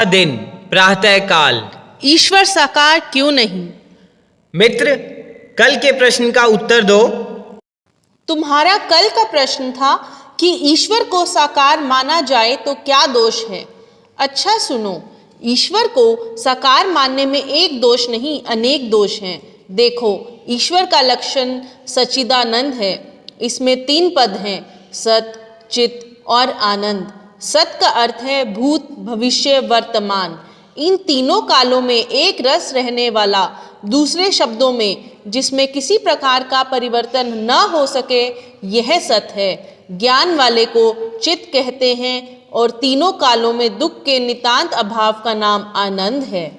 दिन प्रातः काल। ईश्वर साकार क्यों नहीं? मित्र, कल के प्रश्न का उत्तर दो। तुम्हारा कल का प्रश्न था कि ईश्वर को साकार माना जाए तो क्या दोष है। अच्छा सुनो, ईश्वर को साकार मानने में एक दोष नहीं अनेक दोष हैं। देखो, ईश्वर का लक्षण सच्चिदानंद है। इसमें 3 पद हैं, सत, चित और आनंद। सत का अर्थ है भूत, भविष्य, वर्तमान। इन तीनों कालों में एक रस रहने वाला, दूसरे शब्दों में जिसमें किसी प्रकार का परिवर्तन न हो सके, यह सत है। ज्ञान वाले को चित कहते हैं और तीनों कालों में दुख के नितांत अभाव का नाम आनंद है।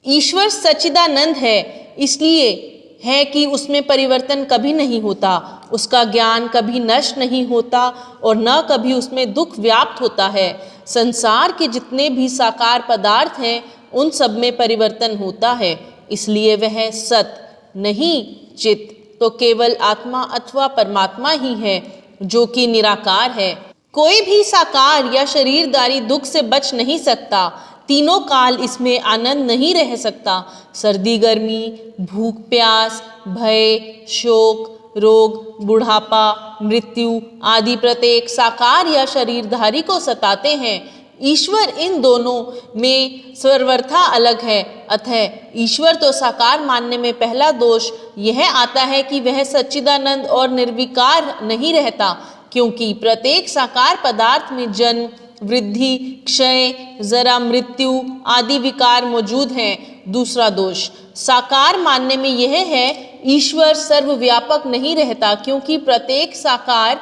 ईश्वर सच्चिदानंद है, इसलिए है कि उसमें परिवर्तन कभी नहीं होता, उसका ज्ञान कभी नष्ट नहीं होता और न कभी उसमें दुख व्याप्त होता है। संसार के जितने भी साकार पदार्थ हैं उन सब में परिवर्तन होता है, इसलिए वह सत नहीं चित तो केवल आत्मा अथवा परमात्मा ही है जो कि निराकार है। कोई भी साकार या शरीरधारी दुख से बच नहीं सकता। तीनों काल इसमें आनंद नहीं रह सकता। सर्दी गर्मी, भूख प्यास, भय, शोक, रोग, बुढ़ापा, मृत्यु आदि प्रत्येक साकार या शरीरधारी को सताते हैं। ईश्वर इन दोनों में सर्वथा अलग है। अतः ईश्वर तो साकार मानने में पहला दोष यह आता है कि वह सच्चिदानंद और निर्विकार नहीं रहता, क्योंकि प्रत्येक साकार पदार्थ में जन्म, वृद्धि, क्षय, जरा, मृत्यु आदि विकार मौजूद हैं। दूसरा दोष साकार मानने में यह है, ईश्वर सर्वव्यापक नहीं रहता, क्योंकि प्रत्येक साकार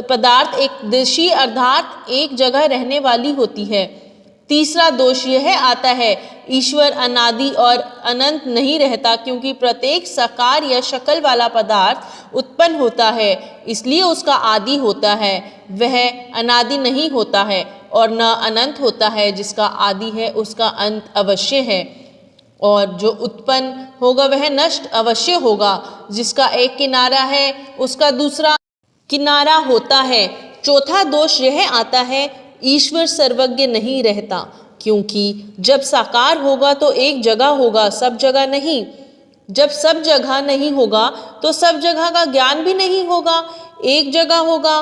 पदार्थ एक देशी अर्थात एक जगह रहने वाली होती है। तीसरा दोष यह आता है, ईश्वर अनादि और अनंत नहीं रहता, क्योंकि प्रत्येक साकार या शक्ल वाला पदार्थ उत्पन्न होता है, इसलिए उसका आदि होता है। वह अनादि नहीं होता है और न अनंत होता है। जिसका आदि है उसका अंत अवश्य है, और जो उत्पन्न होगा वह नष्ट अवश्य होगा। जिसका एक किनारा है उसका दूसरा किनारा होता है। चौथा दोष यह आता है, ईश्वर सर्वज्ञ नहीं रहता, क्योंकि जब साकार होगा तो एक जगह होगा, सब जगह नहीं। जब सब जगह नहीं होगा तो सब जगह का ज्ञान भी नहीं होगा, एक जगह होगा।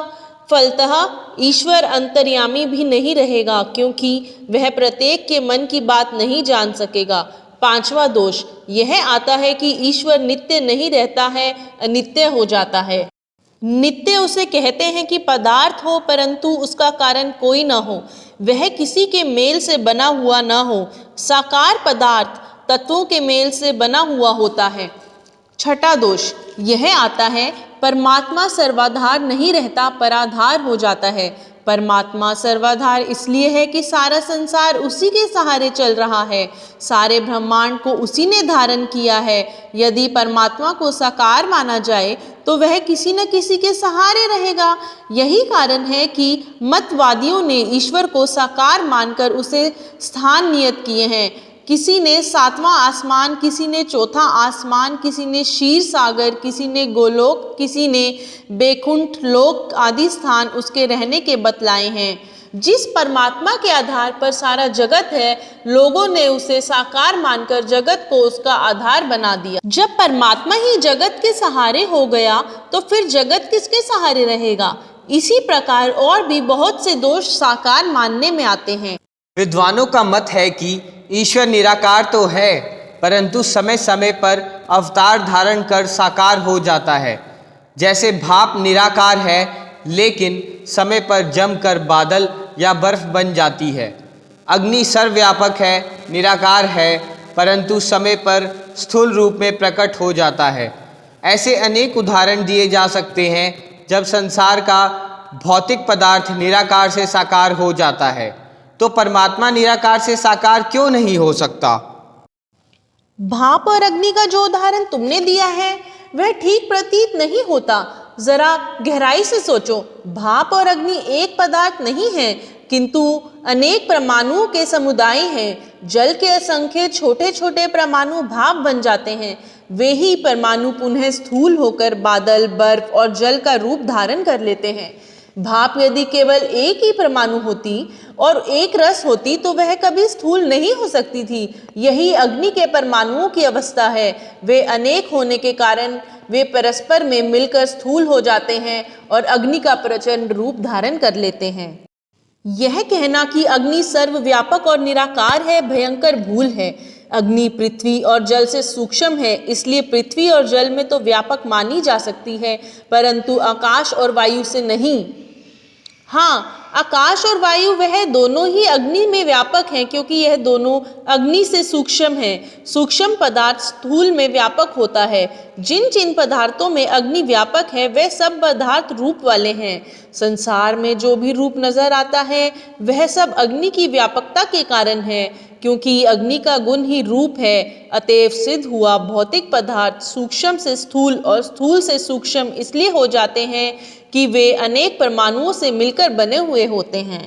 फलतः ईश्वर अंतर्यामी भी नहीं रहेगा, क्योंकि वह प्रत्येक के मन की बात नहीं जान सकेगा। पांचवा दोष यह आता है कि ईश्वर नित्य नहीं रहता है, अनित्य हो जाता है। नित्य उसे कहते हैं कि पदार्थ हो परंतु उसका कारण कोई न हो, वह किसी के मेल से बना हुआ न हो। साकार पदार्थ तत्वों के मेल से बना हुआ होता है। छठा दोष यह आता है, परमात्मा सर्वाधार नहीं रहता, पराधार हो जाता है। परमात्मा सर्वाधार इसलिए है कि सारा संसार उसी के सहारे चल रहा है, सारे ब्रह्मांड को उसी ने धारण किया है। यदि परमात्मा को साकार माना जाए तो वह किसी न किसी के सहारे रहेगा। यही कारण है कि मतवादियों ने ईश्वर को साकार मानकर उसे स्थान नियत किए हैं। किसी ने 7वां आसमान, किसी ने चौथा आसमान, किसी ने क्षीर सागर, किसी ने गोलोक, किसी ने बैकुंठ लोक आदि स्थान उसके रहने के बतलाए हैं। जिस परमात्मा के आधार पर सारा जगत है, लोगों ने उसे साकार मानकर जगत को उसका आधार बना दिया। जब परमात्मा ही जगत के सहारे हो गया तो फिर जगत किसके सहारे रहेगा? इसी प्रकार और भी बहुत से दोष साकार मानने में आते हैं। विद्वानों का मत है कि ईश्वर निराकार तो है, परंतु समय समय पर अवतार धारण कर साकार हो जाता है। जैसे भाप निराकार है, लेकिन समय पर जमकर बादल या बर्फ बन जाती है। अग्नि सर्वव्यापक है, निराकार है, परंतु समय पर स्थूल रूप में प्रकट हो जाता है। ऐसे अनेक उदाहरण दिए जा सकते हैं जब संसार का भौतिक पदार्थ निराकार से साकार हो जाता है, तो परमात्मा निराकार से साकार क्यों नहीं हो सकता? भाप और अग्नि का जो उदाहरण तुमने दिया है वह ठीक प्रतीत नहीं होता। जरा गहराई से सोचो, भाप और अग्नि एक पदार्थ नहीं है, किंतु अनेक परमाणुओं के समुदाय हैं। जल के असंख्य छोटे छोटे परमाणु भाप बन जाते हैं। वे ही परमाणु पुनः स्थूल होकर बादल, बर्फ और जल का रूप धारण कर लेते हैं। भाप यदि केवल एक ही परमाणु होती और एक रस होती तो वह कभी स्थूल नहीं हो सकती थी। यही अग्नि के परमाणुओं की अवस्था है। वे अनेक होने के कारण वे परस्पर में मिलकर स्थूल हो जाते हैं और अग्नि का प्रचंड रूप धारण कर लेते हैं। यह कहना कि अग्नि सर्वव्यापक और निराकार है भयंकर भूल है। अग्नि पृथ्वी और जल से सूक्ष्म है, इसलिए पृथ्वी और जल में तो व्यापक मानी जा सकती है, परंतु आकाश और वायु से नहीं। हाँ, आकाश और वायु वह दोनों ही अग्नि में व्यापक हैं, क्योंकि यह दोनों अग्नि से सूक्ष्म हैं। सूक्ष्म पदार्थ स्थूल में व्यापक होता है। जिन जिन पदार्थों में अग्नि व्यापक है वह सब पदार्थ रूप वाले हैं। संसार में जो भी रूप नजर आता है वह सब अग्नि की व्यापकता के कारण है, क्योंकि अग्नि का गुण ही रूप है। अतएव सिद्ध हुआ भौतिक पदार्थ सूक्ष्म से स्थूल और स्थूल से सूक्ष्म इसलिए हो जाते हैं कि वे अनेक परमाणुओं से मिलकर बने हुए होते हैं।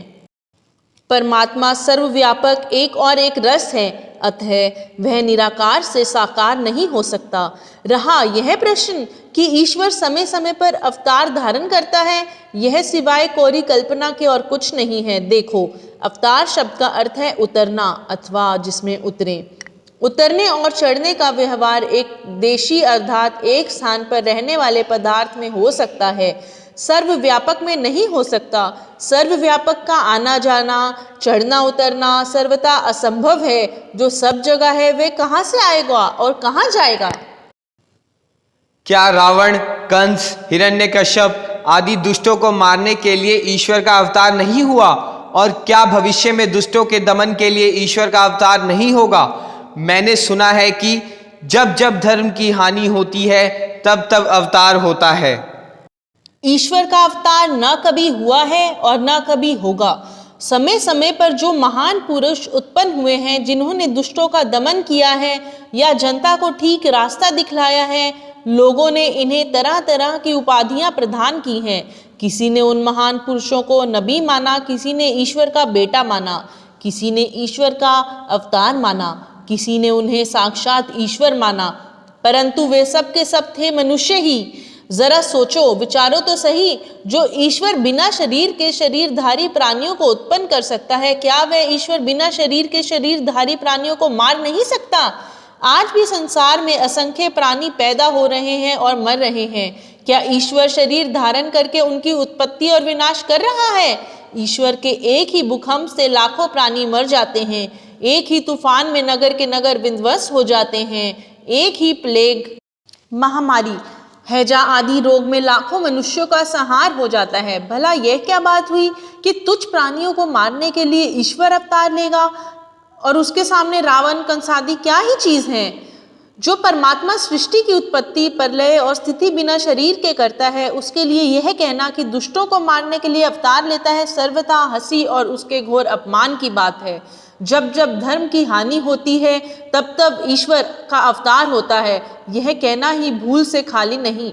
परमात्मा सर्वव्यापक एक और एक रस है, अतः वह निराकार से साकार नहीं हो सकता। रहा यह प्रश्न कि ईश्वर समय समय पर अवतार धारण करता है, यह सिवाय कोरी कल्पना के और कुछ नहीं है। देखो, अवतार शब्द का अर्थ है उतरना अथवा जिसमें उतरे। उतरने और चढ़ने का व्यवहार एक देशी अर्थात एक स्थान पर रहने वाले पदार्थ में हो सकता है, सर्वव्यापक में नहीं हो सकता। सर्वव्यापक का आना जाना, चढ़ना उतरना सर्वथा असंभव है। जो सब जगह है वे कहाँ से आएगा और कहाँ जाएगा? क्या रावण, कंस, हिरण्यकश्यप आदि दुष्टों को मारने के लिए ईश्वर का अवतार नहीं हुआ? और क्या भविष्य में दुष्टों के दमन के लिए ईश्वर का अवतार नहीं होगा? मैंने सुना है कि जब जब धर्म की हानि होती है तब तब अवतार होता है। ईश्वर का अवतार न कभी हुआ है और न कभी होगा। समय समय पर जो महान पुरुष उत्पन्न हुए हैं, जिन्होंने दुष्टों का दमन किया है या जनता को ठीक रास्ता दिखलाया है, लोगों ने इन्हें तरह तरह की उपाधियां प्रदान की हैं। किसी ने उन महान पुरुषों को नबी माना, किसी ने ईश्वर का बेटा माना, किसी ने ईश्वर का अवतार माना, किसी ने उन्हें साक्षात ईश्वर माना, परंतु वे सब के सब थे मनुष्य ही। जरा सोचो, विचारो तो सही, जो ईश्वर बिना शरीर के शरीरधारी प्राणियों को उत्पन्न कर सकता है, क्या वह ईश्वर बिना शरीर के शरीरधारी प्राणियों को मार नहीं सकता? आज भी संसार में असंख्य प्राणी पैदा हो रहे हैं और मर रहे हैं। क्या ईश्वर शरीर धारण करके उनकी उत्पत्ति और विनाश कर रहा है? ईश्वर के एक ही भूकंप से लाखों प्राणी मर जाते हैं। एक ही तूफान में नगर के नगर विध्वंस हो जाते हैं। एक ही प्लेग, महामारी, हैजा आदि रोग में लाखों मनुष्यों का संहार हो जाता है। भला यह क्या बात हुई कि तुच्छ प्राणियों को मारने के लिए ईश्वर अवतार लेगा? और उसके सामने रावण, कंस आदि क्या ही चीज हैं? जो परमात्मा सृष्टि की उत्पत्ति, प्रलय और स्थिति बिना शरीर के करता है, उसके लिए यह कहना कि दुष्टों को मारने के लिए अवतार लेता है सर्वथा हंसी और उसके घोर अपमान की बात है। जब जब धर्म की हानि होती है तब तब ईश्वर का अवतार होता है, यह कहना ही भूल से खाली नहीं।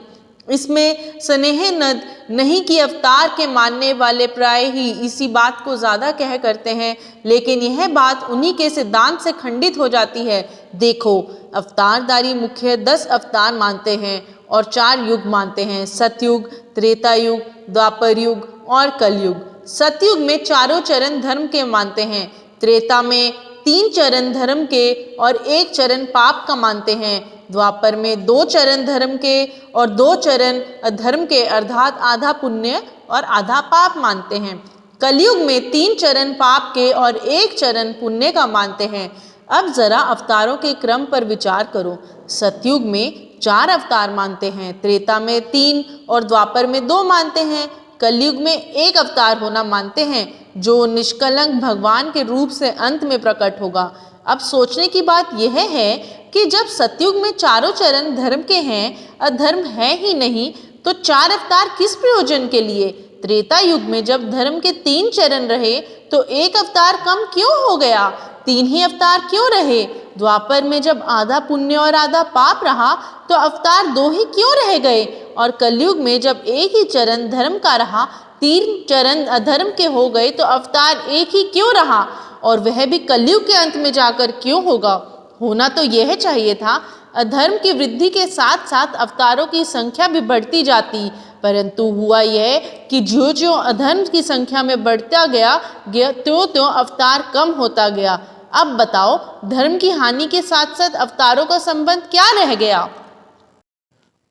इसमें स्नेह नद नहीं कि अवतार के मानने वाले प्राय ही इसी बात को ज़्यादा कह करते हैं, लेकिन यह बात उन्हीं के सिद्धांत से खंडित हो जाती है। देखो, अवतारधारी मुख्य 10 अवतार मानते हैं और 4 युग मानते हैं, सतयुग, त्रेता युग, द्वापर युग और कलयुग। सतयुग में चारों चरण धर्म के मानते हैं, त्रेता में 3 चरण धर्म के और 1 चरण पाप का मानते हैं, द्वापर में 2 चरण धर्म के और 2 चरण अधर्म के अर्थात आधा पुण्य और आधा पाप मानते हैं। कलयुग में 3 चरण पाप के और 1 चरण पुण्य का मानते हैं। अब जरा अवतारों के क्रम पर विचार करो। सतयुग में 4 अवतार मानते हैं, त्रेता में 3 और द्वापर में 2 मानते हैं, कलयुग में 1 अवतार होना मानते हैं, जो निष्कलंक भगवान के रूप से अंत में प्रकट होगा। अब सोचने की बात यह है कि जब सतयुग में चारों चरण धर्म के हैं, अधर्म है ही नहीं, तो 4 अवतार किस प्रयोजन के लिए? त्रेता युग में जब धर्म के 3 चरण रहे तो 1 अवतार कम क्यों हो गया? 3 ही अवतार क्यों रहे? द्वापर में जब आधा पुण्य और आधा पाप रहा तो अवतार 2 ही क्यों रह गए? और कलयुग में जब 1 ही चरण धर्म का रहा, 3 चरण अधर्म के हो गए, तो अवतार 1 ही क्यों रहा? और वह भी कलयुग के अंत में जाकर क्यों होगा? होना तो यह चाहिए था, अधर्म की वृद्धि के साथ साथ अवतारों की संख्या भी बढ़ती जाती, परंतु हुआ यह कि ज्यों ज्यों अधर्म की संख्या में बढ़ता गया त्यों त्यों अवतार कम होता गया। अब बताओ, धर्म की हानि के साथ साथ अवतारों का संबंध क्या रह गया?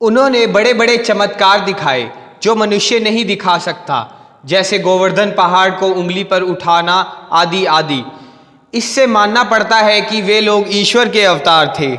उन्होंने बड़े बड़े चमत्कार दिखाए जो मनुष्य नहीं दिखा सकता, जैसे गोवर्धन पहाड़ को उंगली पर उठाना आदि आदि। इससे मानना पड़ता है कि वे लोग ईश्वर के अवतार थे।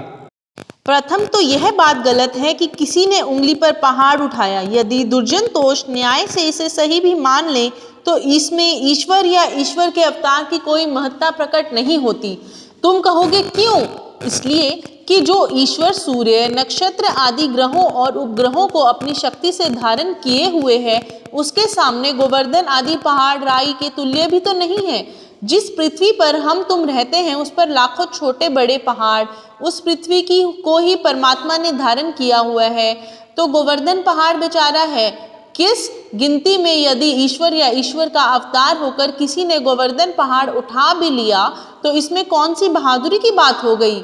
प्रथम तो यह बात गलत है कि किसी ने उंगली पर पहाड़ उठाया। यदि दुर्जनतोष न्याय से इसे सही भी मान ले तो इसमें ईश्वर या ईश्वर के अवतार की कोई महत्ता प्रकट नहीं होती। तुम कहोगे क्यों? इसलिए कि जो ईश्वर सूर्य, नक्षत्र आदि ग्रहों और उपग्रहों को अपनी शक्ति से धारण किए हुए है, उसके सामने गोवर्धन आदि पहाड़ राई के तुल्य भी तो नहीं है। जिस पृथ्वी पर हम तुम रहते हैं उस पर लाखों छोटे बड़े पहाड़, उस पृथ्वी की को ही परमात्मा ने धारण किया हुआ है, तो गोवर्धन पहाड़ बेचारा है किस गिनती में? यदि ईश्वर या ईश्वर का अवतार होकर किसी ने गोवर्धन पहाड़ उठा भी लिया तो इसमें कौन सी बहादुरी की बात हो गई?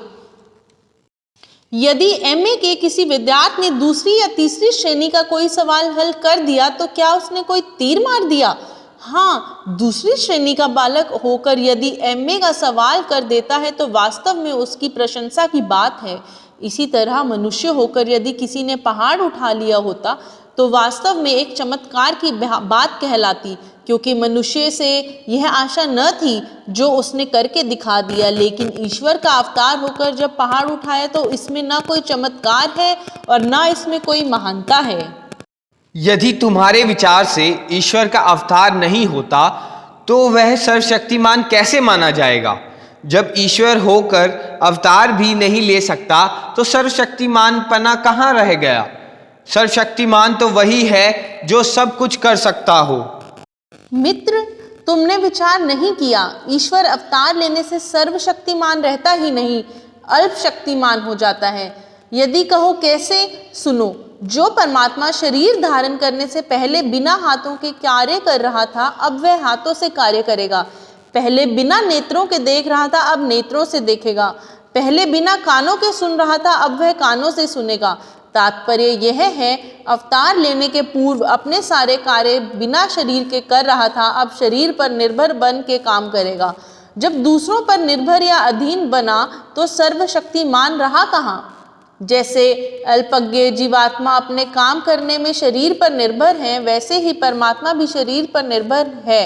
यदि एमए के किसी विद्यार्थी ने दूसरी या तीसरी श्रेणी का कोई सवाल हल कर दिया तो क्या उसने कोई तीर मार दिया? हाँ, दूसरी श्रेणी का बालक होकर यदि एमए का सवाल कर देता है तो वास्तव में उसकी प्रशंसा की बात है। इसी तरह मनुष्य होकर यदि किसी ने पहाड़ उठा लिया होता तो वास्तव में एक चमत्कार की बात कहलाती, क्योंकि मनुष्य से यह आशा न थी जो उसने करके दिखा दिया। लेकिन ईश्वर का अवतार होकर जब पहाड़ उठाया तो इसमें न कोई चमत्कार है और न इसमें कोई महानता है। यदि तुम्हारे विचार से ईश्वर का अवतार नहीं होता तो वह सर्वशक्तिमान कैसे माना जाएगा? जब ईश्वर होकर अवतार भी नहीं ले सकता तो सर्वशक्तिमान पना कहाँ रह गया? सर्वशक्तिमान तो वही है जो सब कुछ कर सकता हो। मित्र, तुमने विचार नहीं किया। ईश्वर अवतार लेने से सर्वशक्तिमान रहता ही नहीं, अल्पशक्तिमान हो जाता है। यदि कहो कैसे? सुनो, जो परमात्मा शरीर धारण करने से पहले बिना हाथों के कार्य कर रहा था, अब वह हाथों से कार्य करेगा। पहले बिना नेत्रों के देख रहा था, अब नेत्रों से देखेगा। पहले बिना कानों के सुन रहा था, अब वह कानों से सुनेगा। तात्पर्य यह है, अवतार लेने के पूर्व अपने सारे कार्य बिना शरीर के कर रहा था, अब शरीर पर निर्भर बन के काम करेगा। जब दूसरों पर निर्भर या अधीन बना तो सर्वशक्तिमान रहा कहाँ? जैसे अल्पज्ञ जीवात्मा अपने काम करने में शरीर पर निर्भर है, वैसे ही परमात्मा भी शरीर पर निर्भर है।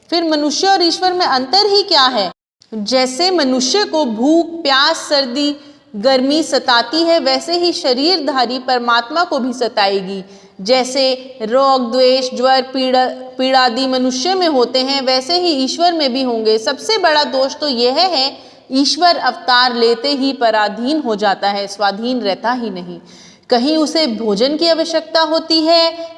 फिर मनुष्य और ईश्वर में अंतर ही क्या है? जैसे मनुष्य को भूख, प्यास, सर्दी, गर्मी सताती है, वैसे ही शरीरधारी परमात्मा को भी सताएगी। जैसे रोग, द्वेष, ज्वर, पीड़ा आदि मनुष्य में होते हैं, वैसे ही ईश्वर में भी होंगे। सबसे बड़ा दोष तो यह है, ईश्वर अवतार लेते ही पराधीन हो जाता है, स्वाधीन रहता ही नहीं। कहीं उसे भोजन की आवश्यकता होती है,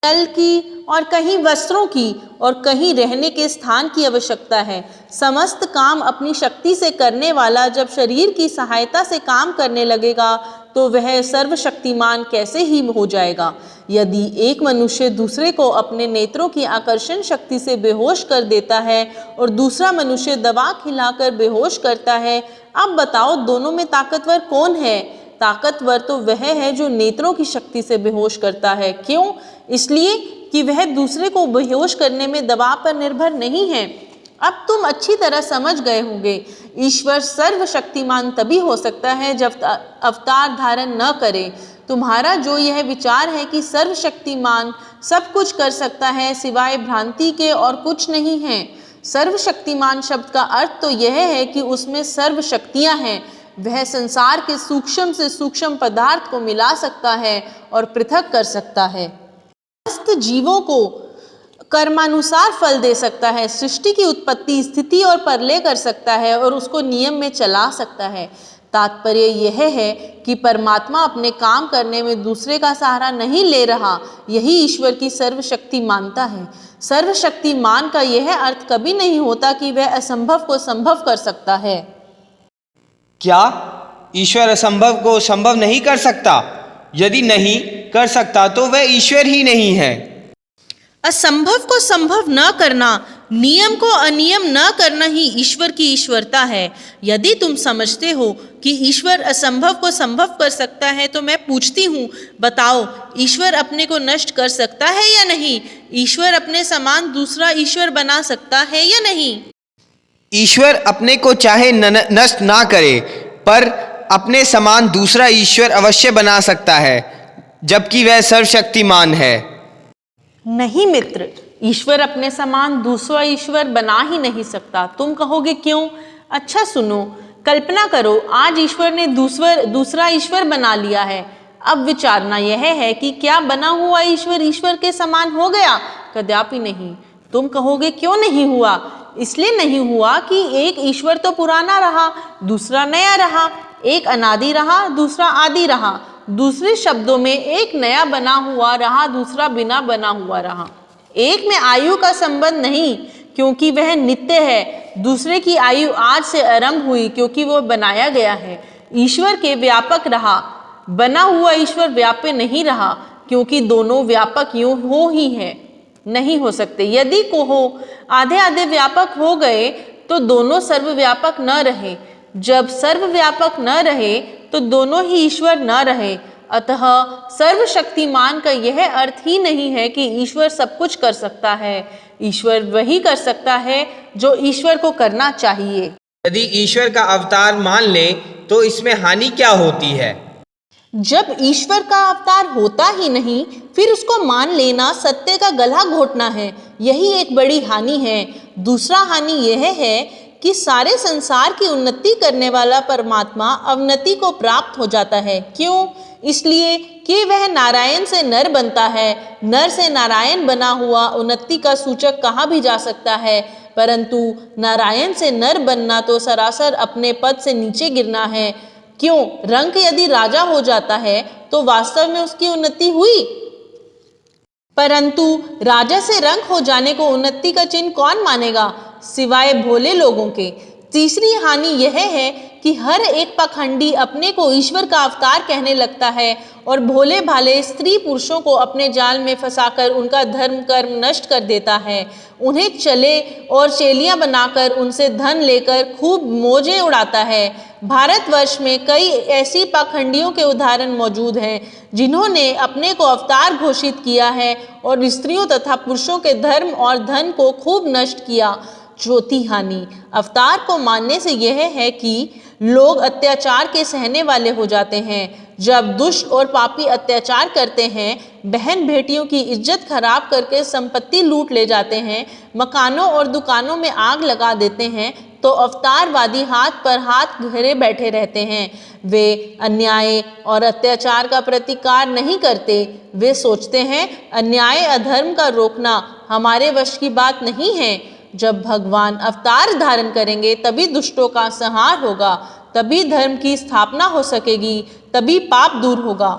जल की, और कहीं वस्त्रों की, और कहीं रहने के स्थान की आवश्यकता है। समस्त काम अपनी शक्ति से करने वाला जब शरीर की सहायता से काम करने लगेगा तो वह सर्वशक्तिमान कैसे ही हो जाएगा? यदि एक मनुष्य दूसरे को अपने नेत्रों की आकर्षण शक्ति से बेहोश कर देता है और दूसरा मनुष्य दवा खिलाकर बेहोश करता है, अब बताओ दोनों में ताकतवर कौन है? ताकतवर तो वह है जो नेत्रों की शक्ति से बेहोश करता है। क्यों? इसलिए कि वह दूसरे को बेहोश करने में दवा पर निर्भर नहीं है। अब तुम अच्छी तरह समझ गए होंगे, ईश्वर सर्वशक्तिमान तभी हो सकता है जब अवतार धारण न करे। तुम्हारा जो यह विचार है कि सर्वशक्तिमान सब कुछ कर सकता है सिवाय भ्रांति के और कुछ नहीं है। सर्वशक्तिमान शब्द का अर्थ तो यह है कि उसमें सर्व शक्तियाँ हैं। वह संसार के सूक्ष्म से सूक्ष्म पदार्थ को मिला सकता है और पृथक कर सकता है। समस्त जीवों को कर्मानुसार फल दे सकता है, सृष्टि की उत्पत्ति, स्थिति और प्रलय कर सकता है और उसको नियम में चला सकता है। तात्पर्य यह है कि परमात्मा अपने काम करने में दूसरे का सहारा नहीं ले रहा। यही ईश्वर की सर्वशक्ति मानता है। सर्वशक्तिमान का यह अर्थ कभी नहीं होता कि वह असंभव को संभव कर सकता है। क्या ईश्वर असंभव को संभव नहीं कर सकता? यदि नहीं कर सकता तो वह ईश्वर ही नहीं है। असंभव को संभव न करना नियम को अनियम न करना ही ईश्वर की ईश्वरता है। यदि तुम समझते हो कि ईश्वर असंभव को संभव कर सकता है तो मैं पूछती हूँ, बताओ ईश्वर अपने को नष्ट कर सकता है या नहीं? ईश्वर अपने समान दूसरा ईश्वर बना सकता है या नहीं? ईश्वर अपने को चाहे नष्ट ना करे, पर अपने समान दूसरा ईश्वर अवश्य बना सकता है, जबकि वह सर्वशक्तिमान है। नहीं मित्र, ईश्वर अपने समान दूसरा ईश्वर बना ही नहीं सकता। तुम कहोगे क्यों? अच्छा सुनो, कल्पना करो आज ईश्वर ने दूसरा ईश्वर बना लिया है। अब विचारना यह है कि क्या बना हुआ ईश्वर ईश्वर के समान हो गया? कदापि नहीं। तुम कहोगे क्यों नहीं हुआ? इसलिए नहीं हुआ कि एक ईश्वर तो पुराना रहा, दूसरा नया रहा, एक अनादि रहा, दूसरा आदि रहा। दूसरे शब्दों में एक नया बना हुआ रहा, दूसरा बिना बना हुआ रहा। एक में आयु का संबंध नहीं क्योंकि वह नित्य है, दूसरे की आयु आज से आरंभ हुई क्योंकि वह बनाया गया है। ईश्वर के व्यापक रहा, बना हुआ ईश्वर व्याप्य नहीं रहा क्योंकि दोनों व्यापक यूं हो ही है, नहीं हो सकते। यदि कहो आधे आधे व्यापक हो गए तो दोनों सर्वव्यापक न रहे। जब सर्वव्यापक न रहे तो दोनों ही ईश्वर न रहे। अतः सर्वशक्तिमान का यह अर्थ ही नहीं है कि ईश्वर सब कुछ कर सकता है। ईश्वर वही कर सकता है जो ईश्वर को करना चाहिए। यदि ईश्वर का अवतार मान ले तो इसमें हानि क्या होती है? जब ईश्वर का अवतार होता ही नहीं, फिर उसको मान लेना सत्य का गला घोटना है। यही एक बड़ी हानि है। दूसरा हानि यह है कि सारे संसार की उन्नति करने वाला परमात्मा अवनति को प्राप्त हो जाता है। क्यों? इसलिए कि वह नारायण से नर बनता है। नर से नारायण बना हुआ उन्नति का सूचक कहा भी जा सकता है, परंतु नारायण से नर बनना तो सरासर अपने पद से नीचे गिरना है। क्यों? रंक यदि राजा हो जाता है तो वास्तव में उसकी उन्नति हुई, परंतु राजा से रंक हो जाने को उन्नति का चिन्ह कौन मानेगा सिवाय भोले लोगों के। तीसरी हानि यह है कि हर एक पाखंडी अपने को ईश्वर का अवतार कहने लगता है और भोले भाले स्त्री पुरुषों को अपने जाल में फंसाकर उनका धर्म कर्म नष्ट कर देता है। उन्हें चले और चेलियां बनाकर उनसे धन लेकर खूब मौजें उड़ाता है। भारतवर्ष में कई ऐसी पाखंडियों के उदाहरण मौजूद हैं जिन्होंने अपने को अवतार घोषित किया है और स्त्रियों तथा पुरुषों के धर्म और धन को खूब नष्ट किया। चौथी हानि अवतार को मानने से यह है कि लोग अत्याचार के सहने वाले हो जाते हैं। जब दुष्ट और पापी अत्याचार करते हैं, बहन बेटियों की इज्जत खराब करके संपत्ति लूट ले जाते हैं, मकानों और दुकानों में आग लगा देते हैं, तो अवतारवादी हाथ पर हाथ धरे बैठे रहते हैं। वे अन्याय और अत्याचार का प्रतिकार नहीं करते। वे सोचते हैं अन्याय अधर्म का रोकना हमारे वश की बात नहीं है। जब भगवान अवतार धारण करेंगे तभी दुष्टों का संहार होगा, तभी धर्म की स्थापना हो सकेगी, तभी पाप दूर होगा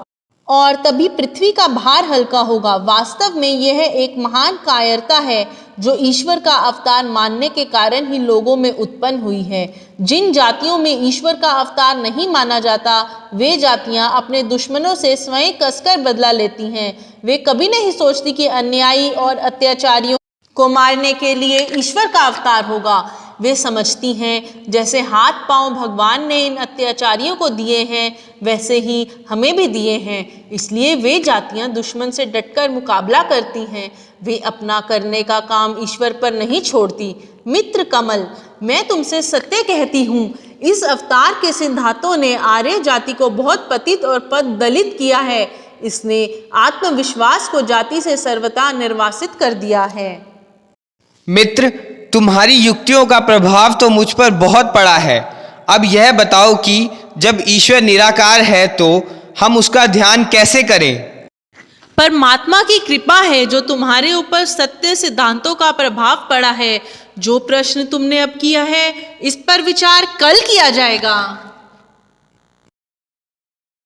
और तभी पृथ्वी का भार हल्का होगा। वास्तव में यह एक महान कायरता है जो ईश्वर का अवतार मानने के कारण ही लोगों में उत्पन्न हुई है। जिन जातियों में ईश्वर का अवतार नहीं माना जाता, वे जातियां अपने दुश्मनों से स्वयं कसकर बदला लेती हैं। वे कभी नहीं सोचती कि अन्यायी और अत्याचारियों को मारने के लिए ईश्वर का अवतार होगा। वे समझती हैं जैसे हाथ पांव भगवान ने इन अत्याचारियों को दिए हैं, वैसे ही हमें भी दिए हैं। इसलिए वे जातियां दुश्मन से डटकर मुकाबला करती हैं। वे अपना करने का काम ईश्वर पर नहीं छोड़ती। मित्र कमल, मैं तुमसे सत्य कहती हूँ, इस अवतार के सिद्धांतों ने आर्य जाति को बहुत पतित और पद दलित किया है। इसने आत्मविश्वास को जाति से सर्वथा निर्वासित कर दिया है। मित्र, तुम्हारी युक्तियों का प्रभाव तो मुझ पर बहुत पड़ा है। अब यह बताओ कि जब ईश्वर निराकार है तो हम उसका ध्यान कैसे करें? परमात्मा की कृपा है जो तुम्हारे ऊपर सत्य सिद्धांतों का प्रभाव पड़ा है। जो प्रश्न तुमने अब किया है, इस पर विचार कल किया जाएगा।